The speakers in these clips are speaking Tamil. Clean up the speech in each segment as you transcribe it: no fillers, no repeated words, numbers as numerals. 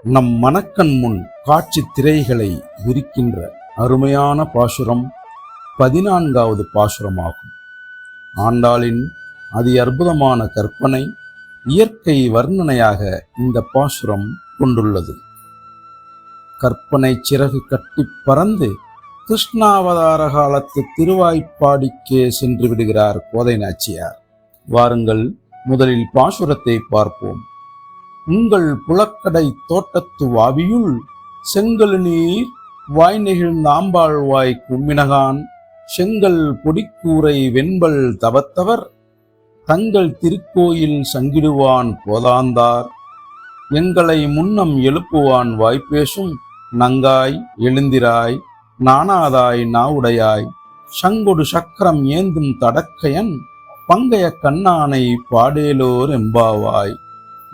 நம் மனக்கண் முன் காட்சி திரைகளை விரிக்கின்ற அருமையான பாசுரம் 14வது பாசுரமாகும். ஆண்டாளின் அதி அற்புதமான கற்பனை இயற்கை வர்ணனையாக இந்த பாசுரம் கொண்டுள்ளது. கற்பனை சிறகு கட்டி பறந்து கிருஷ்ணாவதார காலத்து திருவாய்ப்பாடிக்கே சென்று விடுகிறார் கோதை நாச்சியார். வாருங்கள், முதலில் பாசுரத்தை பார்ப்போம். உங்கள் புலக்கடை தோட்டத்து வாவியுள் செங்கல் நீர் வாய் நெகிழ்ந்த ஆம்பாள் வாய் கும்மினகான் செங்கல் பொடிக்கூரை வெண்பல் தவத்தவர் தங்கள் திருக்கோயில் சங்கிடுவான் போதாந்தார் எங்களை முன்னம் எழுப்புவான் வாய்ப்பேசும் நங்காய் எழுந்திராய் நாணாதாய் நாவுடையாய் சங்கொடு சக்கரம் ஏந்தும் தடக்கையன் பங்கைய கண்ணானை பாடேலோர் எம்பாவாய்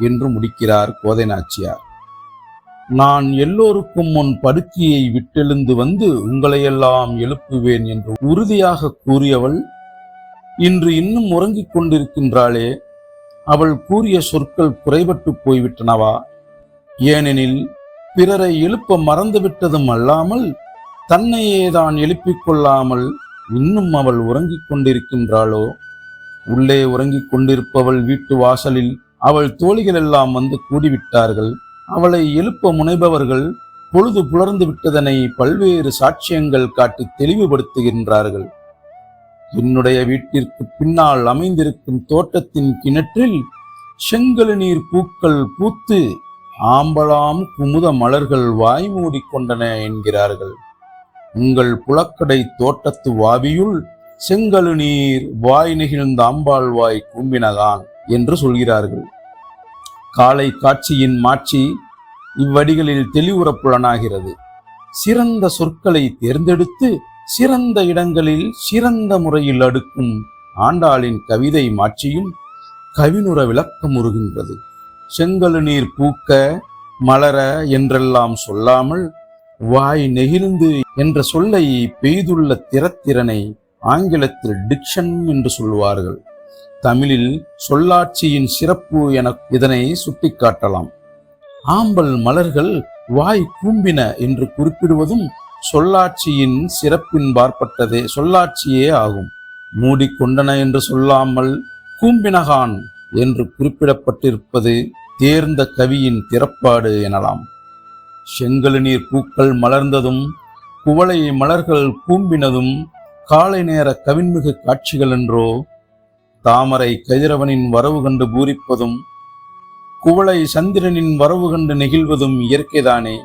என்று முடிக்கிறார் கோதை நாச்சியார். நான் எல்லோருக்கும் முன் படுக்கையை விட்டெழுந்து வந்து உங்களையெல்லாம் எழுப்புவேன் என்று உறுதியாக கூறியவள் இன்று இன்னும் உறங்கிக் கொண்டிருக்கின்றாளே, அவள் கூறிய சொற்கள் குறைபட்டு போய்விட்டனவா? ஏனெனில் பிறரை எழுப்ப மறந்துவிட்டதும் அல்லாமல் தன்னையே தான் எழுப்பிக் கொள்ளாமல் இன்னும் அவள் உறங்கிக் கொண்டிருக்கின்றாளோ? உள்ளே உறங்கிக் கொண்டிருப்பவள் வீட்டு வாசலில் அவள் தோழிகள் எல்லாம் வந்து கூடிவிட்டார்கள். அவளை எழுப்ப முனைபவர்கள் பொழுது புலர்ந்து விட்டதனை பல்வேறு சாட்சியங்கள் காட்டி தெளிவுபடுத்துகின்றார்கள். என்னுடைய வீட்டிற்கு பின்னால் அமைந்திருக்கும் தோட்டத்தின் கிணற்றில் செங்கல் நீர் பூக்கள் பூத்து ஆம்பலாம் குமுத மலர்கள் வாய் மூடிக்கொண்டன என்கிறார்கள். உங்கள் புலக்கடை தோட்டத்து வாவியுள் செங்கல் நீர் வாய் நெகிழ்ந்த ஆம்பாள் வாய் கும்பினகான் என்று சொல்கிறார்கள். காலை காட்சியின் மாட்சி இவ்வடிகளில் தெளிவுறப்புலனாகிறது. சிறந்த சொற்களை தேர்ந்தெடுத்து சிறந்த இடங்களில் சிறந்த முறையில் அடுக்கும் ஆண்டாளின் கவிதை மாட்சியும் கவினுற விளக்கமுறுகின்றது. செங்கல் நீர் பூக்க மலர என்றெல்லாம் சொல்லாமல் வாய் நெகிழ்ந்து என்ற சொல்லை பெய்துள்ள திறத்திறனை ஆங்கிலத்தில் டிக்ஷன் என்று சொல்லுவார்கள். தமிழில் சொல்லாட்சியின் சிறப்பு என இதனை சுட்டிக்காட்டலாம். ஆம்பல் மலர்கள் வாய் கூம்பின என்று குறிப்பிடுவதும் சொல்லாட்சியின் சிறப்பின் பார்ப்பட்டதே சொல்லாட்சியே ஆகும். மூடிக்கொண்டன என்று சொல்லாமல் கூம்பினகான் என்று குறிப்பிடப்பட்டிருப்பது தேர்ந்த கவியின் திறப்பாடு எனலாம். செங்கல் நீர் பூக்கள் மலர்ந்ததும் குவளை மலர்கள் கூம்பினதும் காலை நேர கவின்மிகு காட்சிகள் என்றோ? தாமரை கதிரவனின் வரவு கண்டு பூரிப்பதும் குவளை சந்திரனின் வரவு கண்டு நெகிழ்வதும் இயற்கைதானே.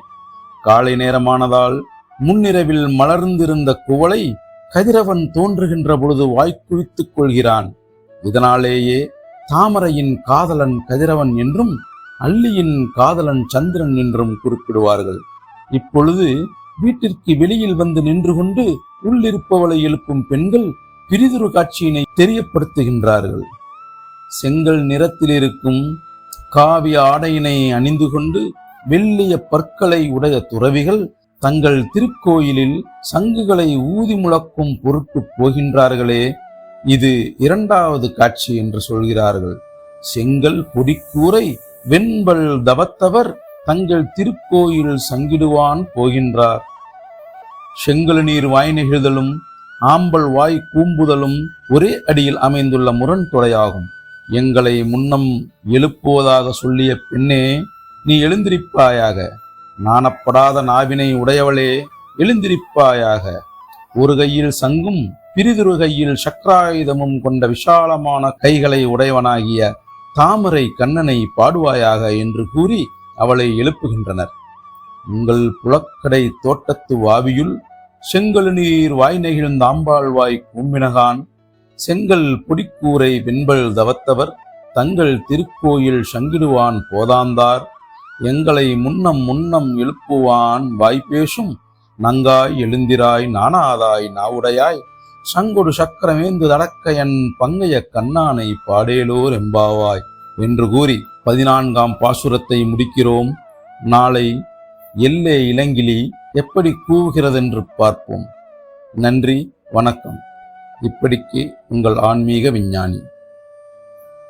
காலை நேரமானதால் முன்னிரவில் மலர்ந்திருந்த குவளை கதிரவன் தோன்றுகின்ற பொழுது வாய்க்குவித்துக் கொள்கிறான். இதனாலேயே தாமரையின் காதலன் கதிரவன் என்றும் அல்லியின் காதலன் சந்திரன் என்றும் குறிப்பிடுவார்கள். இப்பொழுது வீட்டிற்கு வெளியில் வந்து நின்று கொண்டு உள்ளிருப்பவளை எழுப்பும் பெண்கள் பிரிதுரு காட்சியினை தெரியப்படுத்துகின்றார்கள். செங்கல் நிறத்தில் இருக்கும் காவிய ஆடையினை அணிந்து கொண்டு வெள்ளிய பற்களை உடைய துறவிகள் தங்கள் திருக்கோயிலில் சங்குகளை ஊதி முழக்கும் பொருட்டு போகின்றார்களே, இது 2வது காட்சி என்று சொல்கிறார்கள். செங்கல் பொடிக்கூரை வெண்பல் தவத்தவர் தங்கள் திருக்கோயில் சங்கிடுவான் போகின்றார். செங்கல் நீர் வாய் நெகிழ்தலும் ஆம்பல் வாய் கூம்புதலும் ஒரே அடியில் அமைந்துள்ள முரண்தொடையாகும். எங்களை முன்னம் எழுப்புவதாக சொல்லிய பெண்ணே, நீ எழுந்திருப்பாயாக. நாணப்படாத நாவினை உடையவளே, எழுந்திருப்பாயாக. ஒரு கையில் சங்கும் பிரிதொரு கையில் சக்கராயுதமும் கொண்ட விஷாலமான கைகளை உடையவனாகிய தாமரை கண்ணனை பாடுவாயாக என்று கூறி அவளை எழுப்புகின்றனர். உங்கள் புலக்கடை தோட்டத்து வாவியுள் செங்கல் நீர் வாய் நெகிழ்ந்த ஆம்பாள் வாய் கூம்பினகான் செங்கல் பொடிக்கூரை வெண்பல் தவத்தவர் தங்கள் திருக்கோயில் சங்கிடுவான் போதாந்தார் எங்களை முன்னம் எழுப்புவான் வாய்ப்பேசும் நங்காய் எழுந்திராய் நாணாதாய் நாவுடையாய் சங்கொடு சக்கரமேந்து தடக்கையன் பங்கைய கண்ணானை பாடேலோர் எம்பாவாய் என்று கூறி 14ஆம் பாசுரத்தை முடிக்கிறோம். நாளை எல்லே இளங்கிளி எப்படி கூவுகிறதென்று பார்ப்போம். நன்றி, வணக்கம். இப்படிக்கு உங்கள் ஆன்மீக விஞ்ஞானி.